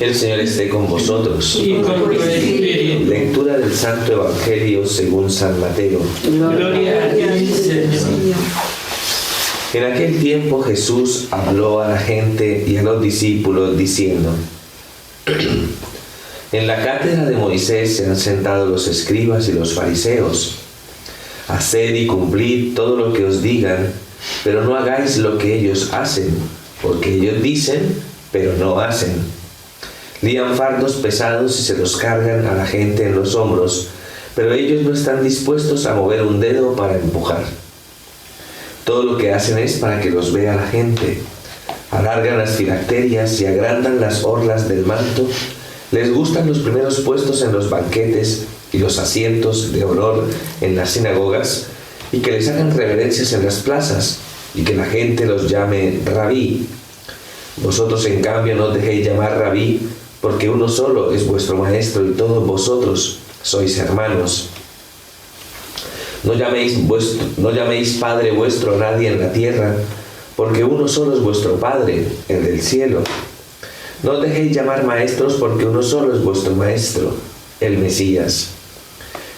El Señor esté con vosotros. Y con tu espíritu. Lectura del Santo Evangelio según San Mateo. Gloria a ti, Señor. En aquel tiempo Jesús habló a la gente y a los discípulos diciendo: En la cátedra de Moisés se han sentado los escribas y los fariseos. Haced y cumplid todo lo que os digan, pero no hagáis lo que ellos hacen, porque ellos dicen, pero no hacen. Lían fardos pesados y se los cargan a la gente en los hombros, pero ellos no están dispuestos a mover un dedo para empujar. Todo lo que hacen es para que los vea la gente. Alargan las filacterias y agrandan las orlas del manto. Les gustan los primeros puestos en los banquetes y los asientos de honor en las sinagogas, y que les hagan reverencias en las plazas, y que la gente los llame rabí. Vosotros, en cambio, no os dejéis llamar rabí, porque uno solo es vuestro maestro y todos vosotros sois hermanos. No llaméis Padre vuestro a nadie en la tierra, porque uno solo es vuestro Padre, el del cielo. No os dejéis llamar maestros, porque uno solo es vuestro Maestro, el Mesías.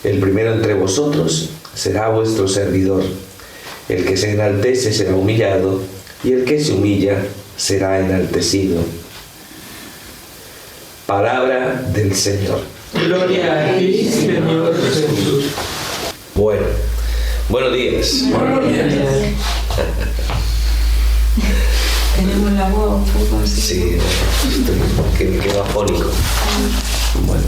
El primero entre vosotros será vuestro servidor. El que se enaltece será humillado, y el que se humilla será enaltecido. Palabra del Señor. Gloria a ti, Señor Jesús. Bueno, buenos días. Buenos días. Tenemos la voz un poco así. Sí, que me quedo afónico. Bueno.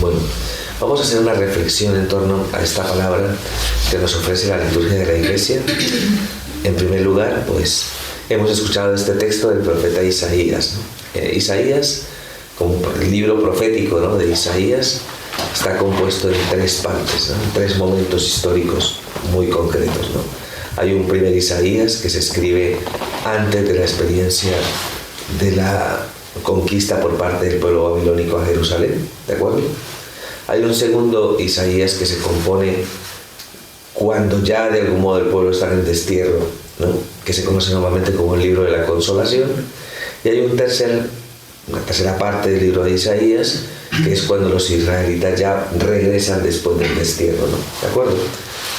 Bueno, vamos a hacer una reflexión en torno a esta palabra que nos ofrece la liturgia de la Iglesia. En primer lugar, pues hemos escuchado este texto del profeta Isaías, ¿no? Isaías, como el libro profético, ¿no?, de Isaías, está compuesto en tres partes, ¿no?, en tres momentos históricos muy concretos, ¿no? Hay un primer Isaías que se escribe antes de la experiencia de la conquista por parte del pueblo babilónico a Jerusalén, ¿de acuerdo? Hay un segundo Isaías que se compone cuando ya de algún modo el pueblo está en el destierro, ¿no?, que se conoce normalmente como el libro de la consolación. Y hay una tercera parte del libro de Isaías, que es cuando los israelitas ya regresan después del destierro, ¿no? ¿De acuerdo?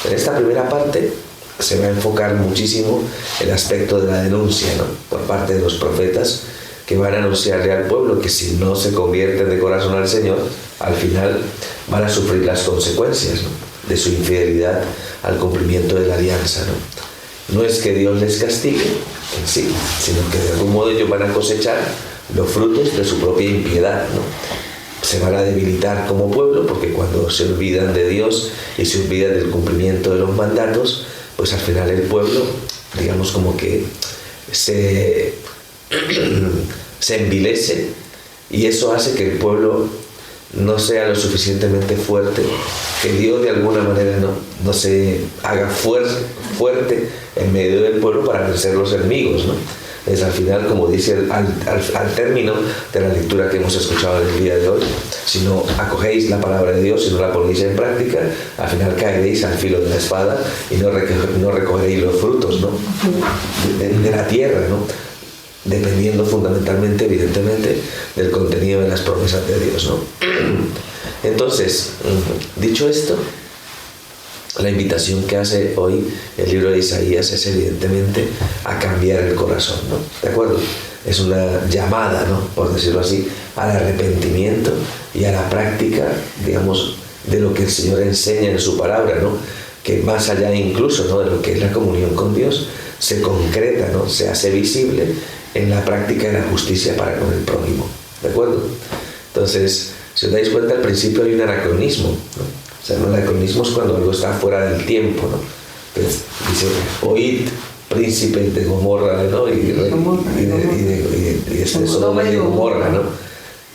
En esta primera parte se va a enfocar muchísimo el aspecto de la denuncia, ¿no?, por parte de los profetas, que van a anunciarle al pueblo que si no se convierten de corazón al Señor, al final van a sufrir las consecuencias, ¿no?, de su infidelidad al cumplimiento de la alianza, ¿no? No es que Dios les castigue en sí, sino que de algún modo ellos van a cosechar los frutos de su propia impiedad, ¿no? Se van a debilitar como pueblo, porque cuando se olvidan de Dios y se olvidan del cumplimiento de los mandatos, pues al final el pueblo, digamos, como que se envilece, y eso hace que el pueblo no sea lo suficientemente fuerte, que Dios de alguna manera no se haga fuerte en medio del pueblo para vencer los enemigos, ¿no? Es al final, como dice al término de la lectura que hemos escuchado en el día de hoy: si no acogéis la palabra de Dios, si no la ponéis en práctica, al final caeréis al filo de la espada y no recogeréis los frutos, ¿no?, de la tierra, ¿no?, dependiendo fundamentalmente, evidentemente, del contenido de las promesas de Dios, ¿no? Entonces, dicho esto, la invitación que hace hoy el libro de Isaías es evidentemente a cambiar el corazón, ¿no? ¿De acuerdo? Es una llamada, ¿no?, por decirlo así, al arrepentimiento y a la práctica, digamos, de lo que el Señor enseña en su palabra, ¿no?, que más allá incluso, ¿no?, de lo que es la comunión con Dios, se concreta, ¿no?, se hace visible en la práctica de la justicia para con el prójimo, ¿de acuerdo? Entonces, si os dais cuenta, al principio hay un anacronismo, ¿no? O sea, un anacronismo es cuando algo está fuera del tiempo, ¿no? Entonces, dice: oíd, príncipes de Gomorra, ¿no?, y de Sodoma y de Gomorra, ¿no?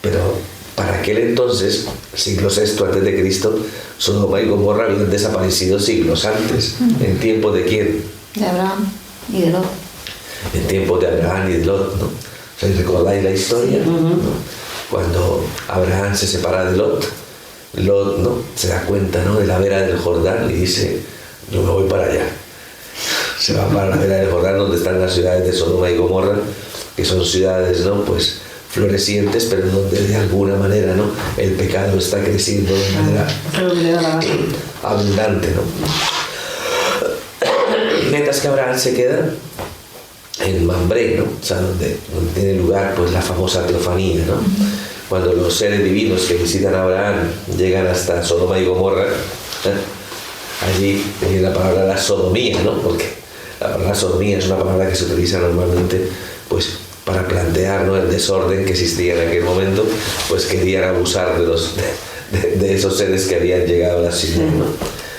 Pero para aquel entonces, siglo VI antes de Cristo, Sodoma y Gomorra habían desaparecido siglos antes. ¿En tiempos de quién? De Abraham y de Lot. En tiempos de Abraham y de Lot, ¿no? O sea, ¿recordáis la historia? ¿No? Cuando Abraham se separa de Lot, ¿no?, se da cuenta, ¿no?, de la vera del Jordán y dice: yo me voy para allá. se va para la vera del Jordán, donde están las ciudades de Sodoma y Gomorra, que son ciudades, ¿no?, pues florecientes, pero donde de alguna manera, ¿no?, el pecado está creciendo de manera abundante, ¿no? Mientras que Abraham se queda en Mambré, ¿no? O sea, donde tiene lugar pues la famosa teofanía, ¿no? Cuando los seres divinos que visitan a Abraham llegan hasta Sodoma y Gomorra, allí viene la palabra la sodomía, ¿no? Porque la palabra sodomía es una palabra que se utiliza normalmente pues para plantear, ¿no?, el desorden que existía en aquel momento, pues querían abusar de esos seres que habían llegado a la ciudad, ¿no?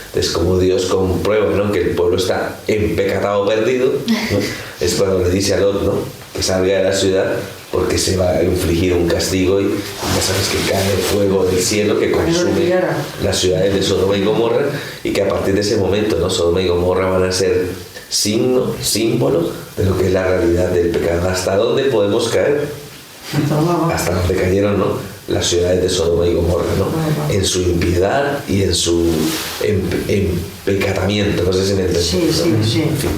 Entonces, como Dios comprueba, ¿no?, que el pueblo está empecatado perdido, ¿no?, es cuando le dice a Lot, ¿no?, que salga de la ciudad porque se va a infligir un castigo y ya sabes que cae el fuego del cielo que consume las ciudades de Sodoma y Gomorra, y que a partir de ese momento, ¿no?, Sodoma y Gomorra van a ser símbolo de lo que es la realidad del pecado. ¿Hasta dónde podemos caer? Hasta donde cayeron, ¿no?, las ciudades de Sodoma y Gomorra, ¿no?, en su impiedad y en su empecatamiento. No sé si me entendéis, ¿no? Sí. En fin.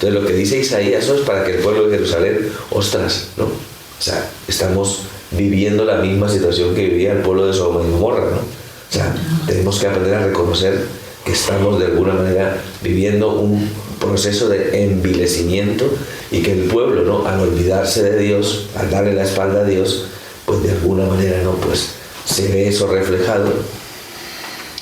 Entonces, lo que dice Isaías es para que el pueblo de Jerusalén, ostras, ¿no? O sea, estamos viviendo la misma situación que vivía el pueblo de Sodoma y Gomorra, ¿no? O sea, tenemos que aprender a reconocer que estamos de alguna manera viviendo un proceso de envilecimiento, y que el pueblo, ¿no?, al olvidarse de Dios, al darle la espalda a Dios, pues de alguna manera, ¿no?, pues se ve eso reflejado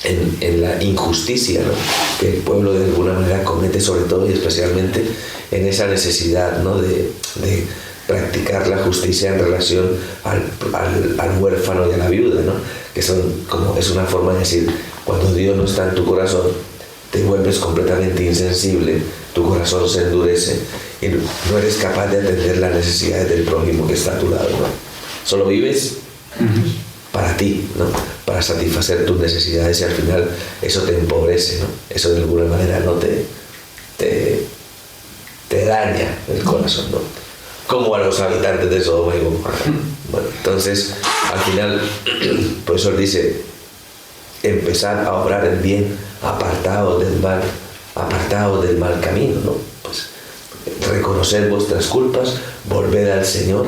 en la injusticia, ¿no?, que el pueblo de alguna manera comete, sobre todo y especialmente en esa necesidad, ¿no?, de practicar la justicia en relación al huérfano y a la viuda, ¿no?, que es una forma de decir, cuando Dios no está en tu corazón, te vuelves completamente insensible, tu corazón se endurece y no eres capaz de atender las necesidades del prójimo que está a tu lado, ¿no? Solo vives para ti, ¿no?, para satisfacer tus necesidades, y al final eso te empobrece, ¿no? Eso de alguna manera no te daña el corazón, ¿no? Como a los habitantes de Sodoma y Gomorra. Bueno, entonces, al final, por eso él dice, empezad a obrar el bien, apartados del mal camino, ¿no? Pues reconocer vuestras culpas, volver al Señor,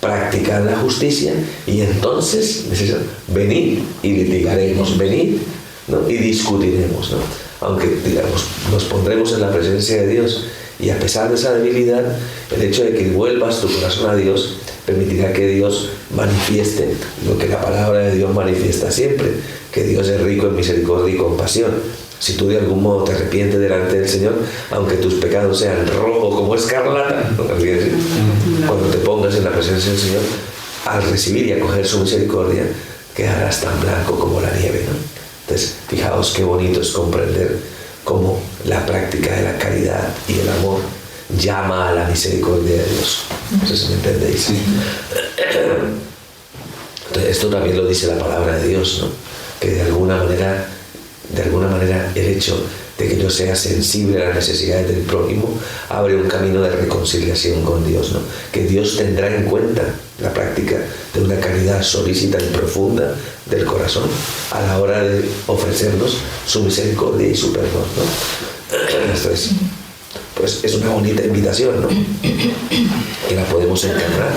practicar la justicia, y entonces venid y litigaremos, venid, ¿no?, y discutiremos, ¿no? Aunque, digamos, nos pondremos en la presencia de Dios, y a pesar de esa debilidad, el hecho de que vuelvas tu corazón a Dios permitirá que Dios manifieste lo que la palabra de Dios manifiesta siempre, que Dios es rico en misericordia y compasión. Si tú de algún modo te arrepientes delante del Señor, aunque tus pecados sean rojos como escarlata, ¿no? Cuando te pongas en la presencia del Señor, al recibir y acoger su misericordia, quedarás tan blanco como la nieve, ¿no? Entonces, fijaos qué bonito es comprender cómo la práctica de la caridad y el amor llama a la misericordia de Dios. No sé si me entendéis. Entonces, esto también lo dice la palabra de Dios, ¿no?, que de alguna manera el hecho de que yo sea sensible a las necesidades del prójimo abre un camino de reconciliación con Dios, ¿no?, que Dios tendrá en cuenta la práctica de una caridad solícita y profunda del corazón a la hora de ofrecernos su misericordia y su perdón, ¿no? Esto es, pues es una bonita invitación, ¿no?, y la podemos encarnar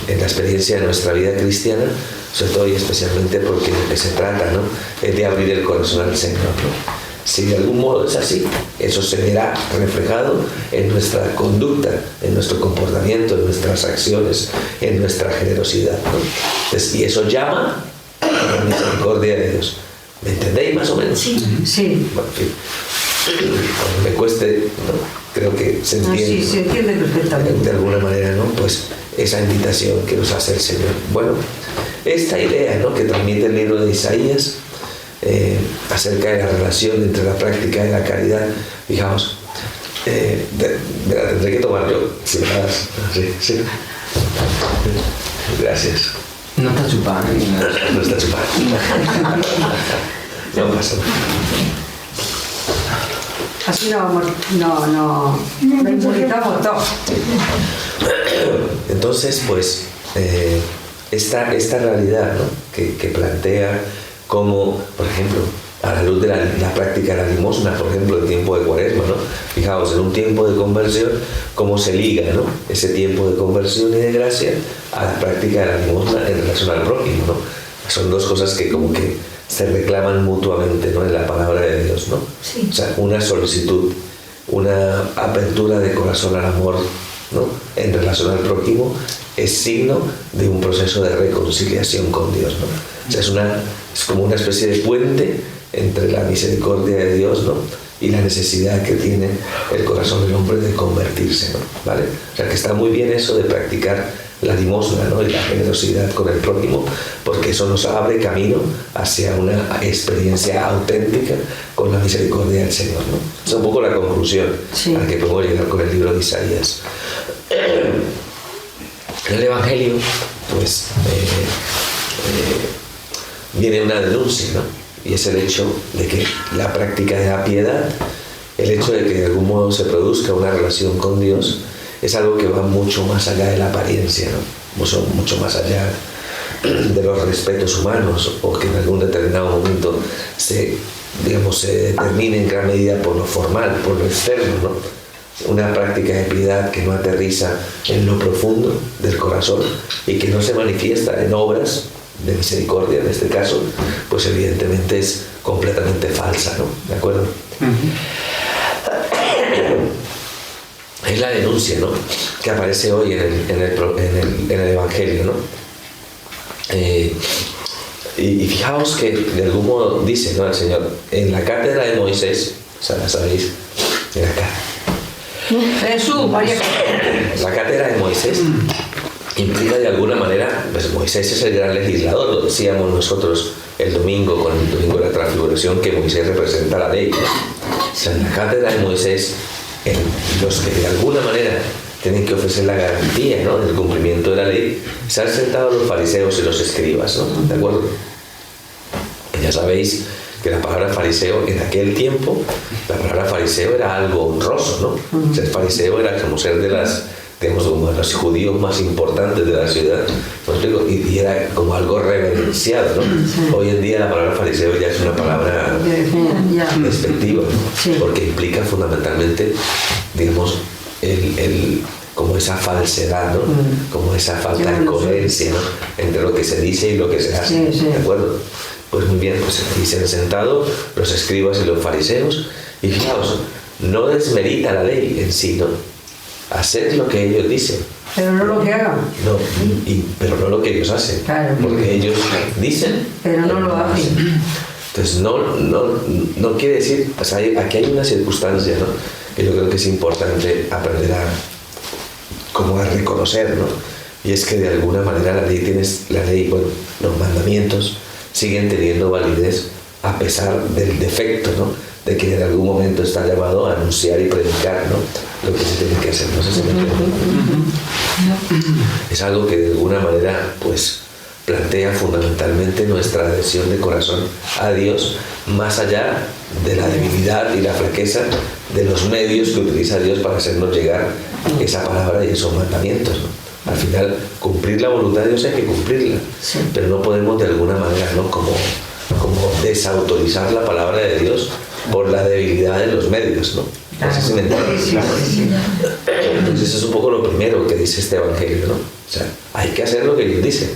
en la experiencia de nuestra vida cristiana, sobre todo y especialmente porque lo que se trata, ¿no?, es de abrir el corazón al Señor, ¿no? Si de algún modo es así, eso se verá reflejado en nuestra conducta, en nuestro comportamiento, en nuestras acciones, en nuestra generosidad, ¿no? Entonces, y eso llama a la misericordia de Dios. ¿Me entendéis más o menos? Sí. Bueno, en fin, cuando me cueste, ¿no?, creo que se entiende. Sí, se entiende perfectamente. De alguna manera, ¿no?, pues esa invitación que nos hace el Señor. Bueno, esta idea, ¿no?, que transmite el libro de Isaías acerca de la relación entre la práctica de la caridad, fijaos, me la tendré que tomar yo, si me la das. Sí. Gracias. No está chupando. No está chupando. No pasa nada. Así no inmunizamos todo. Entonces, pues, esta realidad, ¿no?, que plantea como, por ejemplo, a la luz de la práctica de la limosna, por ejemplo, el tiempo de Cuaresma, ¿no? Fijaos, en un tiempo de conversión, cómo se liga, ¿no?, ese tiempo de conversión y de gracia a la práctica de la limosna en relación al prójimo, ¿no? Son dos cosas que como que se reclaman mutuamente, ¿no?, en la palabra de Dios, ¿no? Sí. O sea, una solicitud, una apertura de corazón al amor, ¿no?, en relación al prójimo, es signo de un proceso de reconciliación con Dios, ¿no? O sea, es como una especie de puente entre la misericordia de Dios, ¿no?, y la necesidad que tiene el corazón del hombre de convertirse, ¿no? ¿Vale? O sea, que está muy bien eso de practicar la limosna, ¿no?, y la generosidad con el prójimo, porque eso nos abre camino hacia una experiencia auténtica con la misericordia del Señor, ¿no? Es un poco la conclusión a la que podemos llegar con el libro de Isaías. En el Evangelio, pues, viene una denuncia, ¿no? Y es el hecho de que la práctica de la piedad, el hecho de que de algún modo se produzca una relación con Dios, es algo que va mucho más allá de la apariencia, ¿no? Mucho más allá de los respetos humanos, o que en algún determinado momento se determine en gran medida por lo formal, por lo externo, ¿no? Una práctica de piedad que no aterriza en lo profundo del corazón y que no se manifiesta en obras de misericordia, en este caso, pues evidentemente es completamente falsa, ¿no? ¿De acuerdo? Es la denuncia, ¿no?, que aparece hoy en el Evangelio, ¿no? Y fijaos que de algún modo dice, ¿no?, el Señor, en la cátedra de Moisés, o sea, la sabéis, en acá. Jesús, María. La cátedra de Moisés implica de alguna manera, pues Moisés es el gran legislador, lo decíamos nosotros el domingo, con el domingo de la transfiguración, que Moisés representa la ley, ¿no? O sea, en la cátedra de Moisés, en los que de alguna manera tienen que ofrecer la garantía, ¿no?, del cumplimiento de la ley, se han sentado los fariseos y los escribas, ¿no? ¿De acuerdo? Ya sabéis que la palabra fariseo en aquel tiempo, la palabra fariseo era algo honroso, ¿no? Ser fariseo era como ser de como los judíos más importantes de la ciudad, ¿no? Y era como algo reverenciado, ¿no? Hoy en día la palabra fariseo ya es una palabra despectiva, ¿no? Porque implica fundamentalmente, digamos, como esa falsedad, ¿no? Como esa falta de coherencia, ¿no?, entre lo que se dice y lo que se hace, ¿de acuerdo? Pues muy bien, pues aquí se han sentado los escribas y los fariseos, y fijaos, no desmerita la ley en sí, ¿no? Haced lo que ellos dicen. Pero no lo que hagan. No, pero no lo que ellos hacen. Claro. Porque ellos dicen, pero no lo hacen. Entonces no quiere decir, o sea, aquí hay una circunstancia, ¿no?, que yo creo que es importante aprender a reconocer, ¿no? Y es que de alguna manera los mandamientos siguen teniendo validez a pesar del defecto, ¿no?, de que en algún momento está llamado a anunciar y predicar, ¿no?, lo que se tiene que hacer. No sé si me entienden. Es algo que de alguna manera, pues, plantea fundamentalmente nuestra adhesión de corazón a Dios, más allá de la debilidad y la flaqueza de los medios que utiliza Dios para hacernos llegar esa palabra y esos mandamientos, ¿no? Al final, cumplir la voluntad de Dios hay que cumplirla, pero no podemos de alguna manera, ¿no?, como desautorizar la palabra de Dios por la debilidad de los medios, ¿no? Entonces, entonces eso es un poco lo primero que dice este Evangelio, ¿no? O sea, hay que hacer lo que ellos dicen,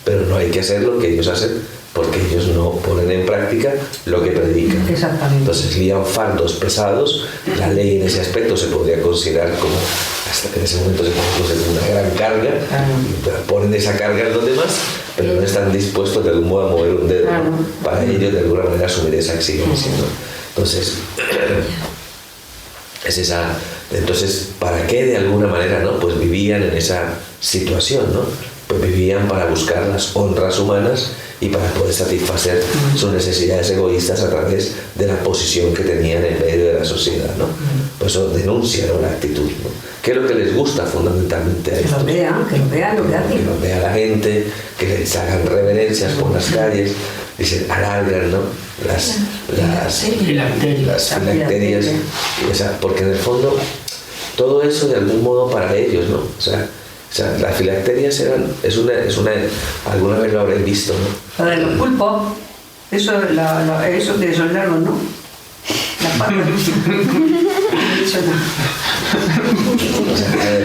pero no hay que hacer lo que ellos hacen, porque ellos no ponen en práctica lo que predican. Exactamente. Entonces lían fardos pesados. La ley en ese aspecto se podría considerar como, hasta que en ese momento se puede considerar una gran carga. Ponen esa carga en los demás, pero no están dispuestos de algún modo a mover un dedo, ¿no?, para ellos de alguna manera asumir esa exigencia, ¿no? Entonces, es esa. Entonces, ¿para qué de alguna manera, no? Pues vivían en esa situación, ¿no? Pues vivían para buscar las honras humanas y para poder satisfacer sus necesidades egoístas a través de la posición que tenían en medio de la sociedad, ¿no? Por eso denuncian, ¿no?, la actitud, ¿no? ¿Qué es lo que les gusta fundamentalmente a esto? Que lo vean lo que hacen. Que lo vea la gente, que les hagan reverencias por las calles, dicen, alargan, ¿no?, las filacterias, o sea, porque en el fondo todo eso de algún modo para ellos, ¿no? O sea, las filacterias alguna vez lo habréis visto, ¿no? Lo de los pulpos. Eso, eso de esos largos, ¿no? Las patas. No he dicho nada.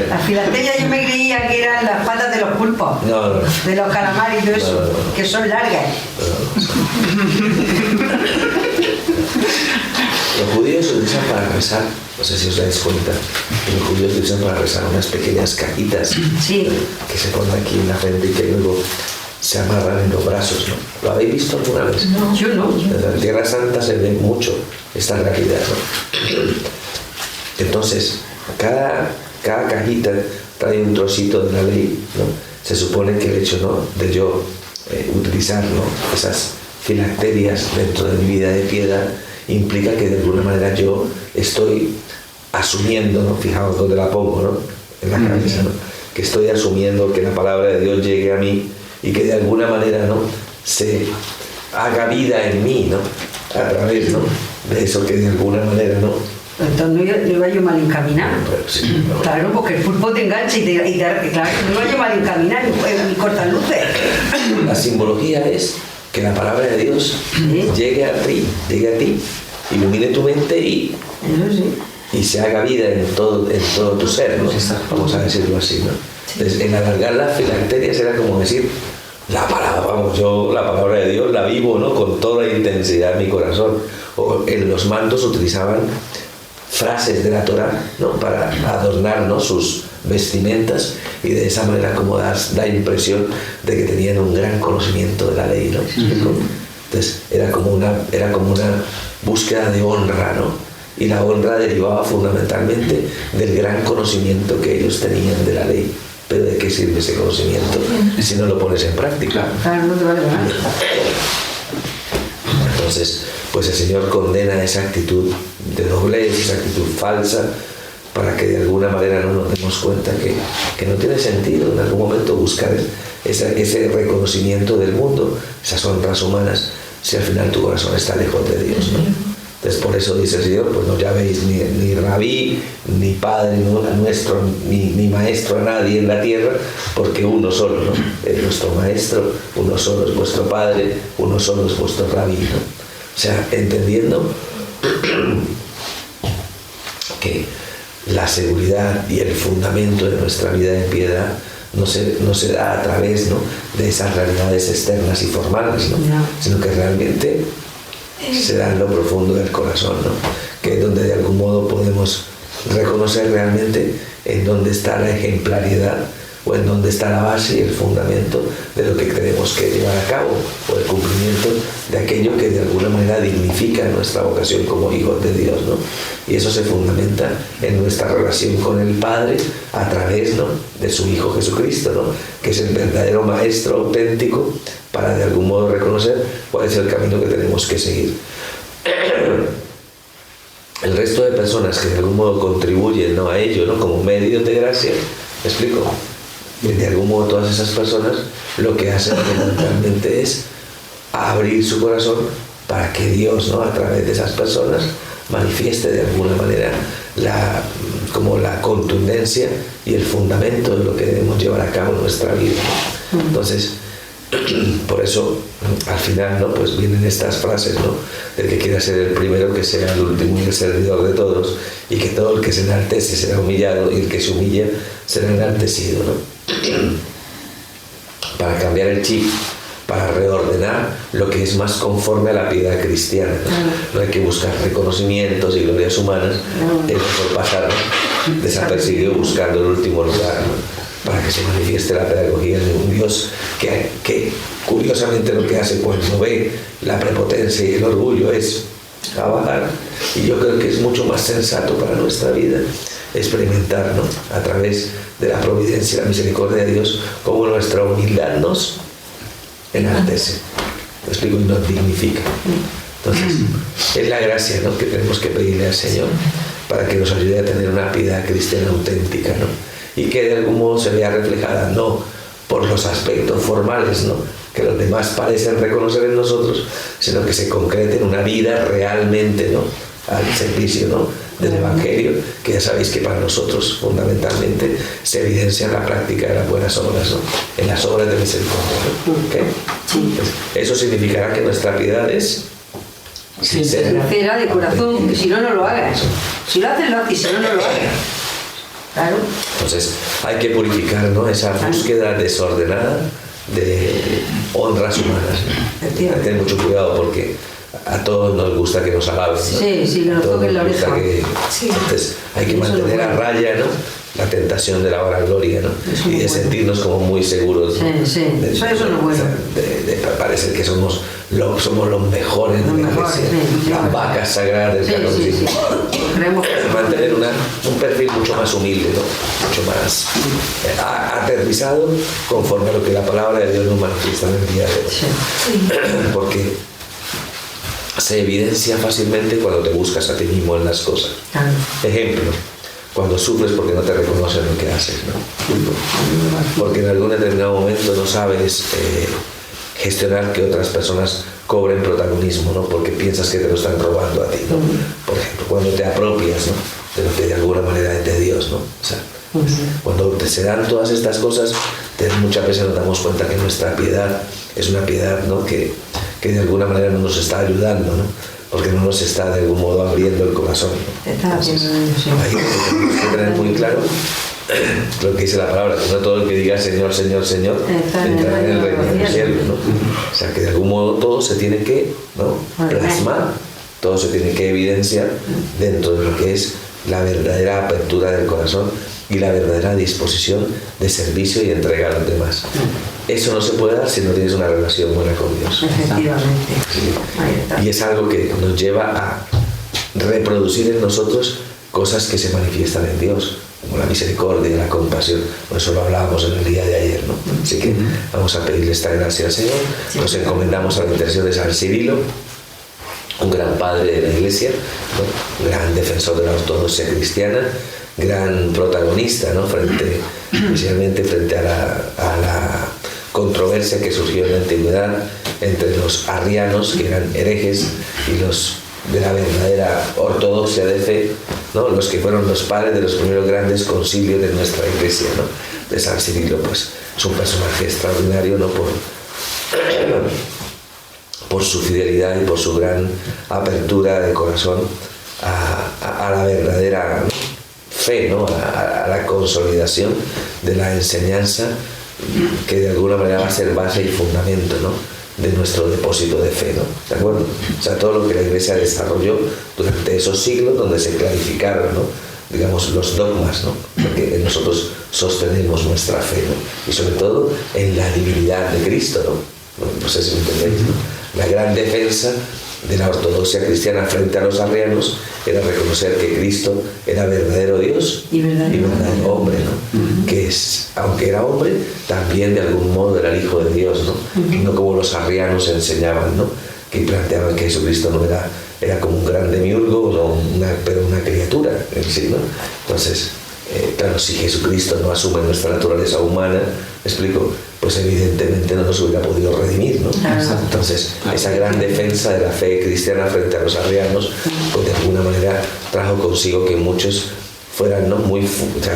Las filaterias yo me creía que eran las patas de los pulpos. No. De los calamares y todo eso, No. que son largas. Los judíos utilizan para rezar, no sé si os dais cuenta, los judíos utilizan para rezar unas pequeñas cajitas Sí. que se ponen aquí en la frente y que luego se amarran en los brazos, ¿no? ¿Lo habéis visto alguna vez? No. Yo no. En la Tierra Santa se ve mucho esta realidad, ¿no? Entonces, cada cajita trae un trocito de la ley, ¿no? Se supone que el hecho, ¿no?, de yo utilizar, ¿no?, esas filacterias dentro de mi vida de piedad implica que de alguna manera yo estoy asumiendo, ¿no?, fijaos dónde la pongo, ¿no?, en la cabeza, ¿no?, que estoy asumiendo que la palabra de Dios llegue a mí y que de alguna manera, ¿no?, se haga vida en mí, ¿no?, a través, ¿no?, de eso que de alguna manera, ¿no. Entonces no iba yo mal encaminado. Pero sí, ¿no? Claro, porque el pulpo te engancha y claro, no iba yo mal encaminado y corta luces. La simbología es que la palabra de Dios llegue a ti, ilumine tu mente y Eso sí. se haga vida en todo tu ser, ¿no? Vamos a decirlo así, ¿no? Entonces, en alargar las filacterias era como decir, la palabra de Dios la vivo, ¿no?, con toda intensidad en mi corazón. O en los mantos utilizaban frases de la Torá, ¿no?, para adornar, ¿no?, sus vestimentas, y de esa manera como da impresión de que tenían un gran conocimiento de la ley, ¿no? Entonces era como una búsqueda de honra, ¿no? Y la honra derivaba fundamentalmente del gran conocimiento que ellos tenían de la ley. Pero ¿de qué sirve ese conocimiento si no lo pones en práctica? Claro, no te vale nada. Entonces, pues el Señor condena esa actitud de doblez, esa actitud falsa, para que de alguna manera no nos demos cuenta que no tiene sentido en algún momento buscar ese reconocimiento del mundo, esas honras humanas, si al final tu corazón está lejos de Dios, ¿no? Entonces por eso dice el Señor, pues no llaméis ni rabí, ni padre nuestro, ni maestro a nadie en la tierra, porque uno solo, ¿no?, es nuestro maestro, uno solo es vuestro padre, uno solo es vuestro rabí, ¿no? O sea, entendiendo que la seguridad y el fundamento de nuestra vida de piedad no se da a través, ¿no?, de esas realidades externas y formales, ¿no?, sino que realmente se da en lo profundo del corazón, ¿no?, que es donde de algún modo podemos reconocer realmente en dónde está la ejemplaridad o en dónde está la base y el fundamento de lo que tenemos que llevar a cabo, o el cumplimiento de aquello que de alguna manera dignifica nuestra vocación como hijos de Dios, ¿no? Y eso se fundamenta en nuestra relación con el Padre a través, ¿no?, de su Hijo Jesucristo, ¿no?, que es el verdadero maestro auténtico para de algún modo reconocer cuál es el camino que tenemos que seguir. El resto de personas que de algún modo contribuyen, ¿no?, a ello, ¿no?, como medios de gracia, ¿me explico? De algún modo todas esas personas lo que hacen fundamentalmente es abrir su corazón para que Dios, ¿no?, a través de esas personas manifieste de alguna manera la contundencia y el fundamento de lo que debemos llevar a cabo en nuestra vida. Entonces, por eso al final, ¿no?, pues vienen estas frases, ¿no?, del que quiera ser el primero, que sea el último y el servidor de todos, y que todo el que se enaltece será humillado y el que se humilla será enaltecido, ¿no? Para cambiar el chip, para reordenar lo que es más conforme a la piedad cristiana, ¿no? No hay que buscar reconocimientos y glorias humanas, es mejor pasar, ¿no?, desapercibido buscando el último lugar, ¿no?, para que se manifieste la pedagogía de un Dios que curiosamente lo que hace cuando ve la prepotencia y el orgullo es abajar. Y yo creo que es mucho más sensato para nuestra vida experimentar, ¿no?, a través de la providencia y la misericordia de Dios, cómo nuestra humildad nos enaltece, ¿me explico?, y nos dignifica. Entonces, es la gracia, ¿no?, que tenemos que pedirle al Señor para que nos ayude a tener una piedad cristiana auténtica, ¿no?, y que de algún modo se vea reflejada no por los aspectos formales, ¿no?, que los demás parecen reconocer en nosotros, sino que se concrete en una vida realmente, ¿no?, al servicio, ¿no?, del Evangelio, que ya sabéis que para nosotros fundamentalmente se evidencia en la práctica de las buenas obras, ¿no? En las obras de misericordia, ¿no? ¿Okay? Pues eso significará que nuestra piedad es sincera. Sincera, de corazón, que si no, no lo hagas. Si lo haces, lo haces, y si no, no lo hagas. Claro. Entonces hay que purificar, ¿no? Esa búsqueda desordenada de honras humanas. Hay que tener mucho cuidado porque a todos nos gusta que nos alaben, ¿no? Sí, sí, que nos toquen la oreja. Entonces hay que mantener a raya, ¿no? La tentación de la vanagloria, ¿no? Y de sentirnos como muy seguros, ¿no? Sí, sí. Eso es lo bueno. De parecer que somos los mejores, Los de la mejores, iglesia, sí, las vacas sagradas del catolicismo. Creemos que Mantener un perfil mucho más humilde, ¿no? Mucho más aterrizado conforme a lo que la palabra de Dios nos manifiesta en el día de hoy. Porque se evidencia fácilmente cuando te buscas a ti mismo en las cosas. Claro. Ejemplo, cuando sufres porque no te reconoces lo que haces, ¿no? Porque en algún determinado momento no sabes gestionar que otras personas cobren protagonismo, ¿no? Porque piensas que te lo están robando a ti, ¿no? Por ejemplo, cuando te apropias, ¿no? De lo que de alguna manera es de Dios, ¿no? O sea, cuando se dan todas estas cosas, muchas veces nos damos cuenta que nuestra piedad es una piedad, ¿no? que de alguna manera no nos está ayudando, ¿no? Porque no nos está de algún modo abriendo el corazón, ¿no? Entonces, ahí tenemos que tener muy claro lo que dice la palabra, que no todo el que diga Señor, Señor, Señor entrará en el reino de los cielos, ¿no? O sea que de algún modo todo se tiene que, ¿no? Plasmar, todo se tiene que evidenciar dentro de lo que es la verdadera apertura del corazón y la verdadera disposición de servicio y entrega a los demás. Eso no se puede dar si no tienes una relación buena con Dios. Efectivamente. Sí. Y es algo que nos lleva a reproducir en nosotros cosas que se manifiestan en Dios, como la misericordia, la compasión. Por eso lo hablábamos en el día de ayer, ¿no? Así que vamos a pedirle esta gracia al Señor. Nos encomendamos a la intercesión de San Cirilo, un gran padre de la Iglesia, ¿no? Gran defensor de la ortodoxia cristiana, gran protagonista, ¿no? Especialmente frente a la controversia que surgió en la antigüedad entre los arrianos, que eran herejes, y los de la verdadera ortodoxia de fe, ¿no? Los que fueron los padres de los primeros grandes concilios de nuestra Iglesia, ¿no? De San Cirilo, pues es un personaje extraordinario, ¿no? Por su fidelidad y por su gran apertura de corazón a la verdadera fe, ¿no? A la consolidación de la enseñanza que de alguna manera va a ser base y fundamento, ¿no? De nuestro depósito de fe, ¿no? ¿De acuerdo? O sea, todo lo que la Iglesia desarrolló durante esos siglos donde se clarificaron, ¿no? Digamos, los dogmas, ¿no? Porque nosotros sostenemos nuestra fe, ¿no? Y sobre todo en la divinidad de Cristo, ¿no? No sé si me entendéis, ¿no? La gran defensa de la ortodoxia cristiana frente a los arrianos era reconocer que Cristo era verdadero Dios y verdadero hombre, ¿no? Que aunque era hombre, también de algún modo era el Hijo de Dios, ¿no? No como los arrianos enseñaban, ¿no? Que planteaban que Jesucristo no era como un gran demiurgo, pero una criatura en sí, ¿no? Entonces, claro, si Jesucristo no asume nuestra naturaleza humana, ¿me explico? Pues evidentemente no nos hubiera podido redimir, ¿no? Entonces, esa gran defensa de la fe cristiana frente a los arrianos, pues de alguna manera trajo consigo que muchos fueran, ¿no?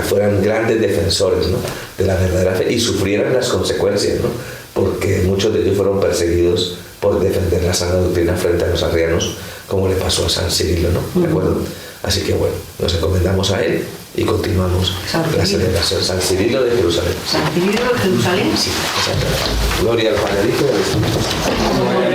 fueran grandes defensores, ¿no? De la verdadera fe y sufrieran las consecuencias, ¿no? Porque muchos de ellos fueron perseguidos por defender la sana doctrina frente a los arrianos, como le pasó a San Cirilo, ¿no? ¿De acuerdo? Así que bueno, nos encomendamos a él y continuamos la celebración. San Cirilo de Jerusalén. San Cirilo de Jerusalén. Sí, exacto. Gloria al Padre, al Hijo y al Espíritu Santo.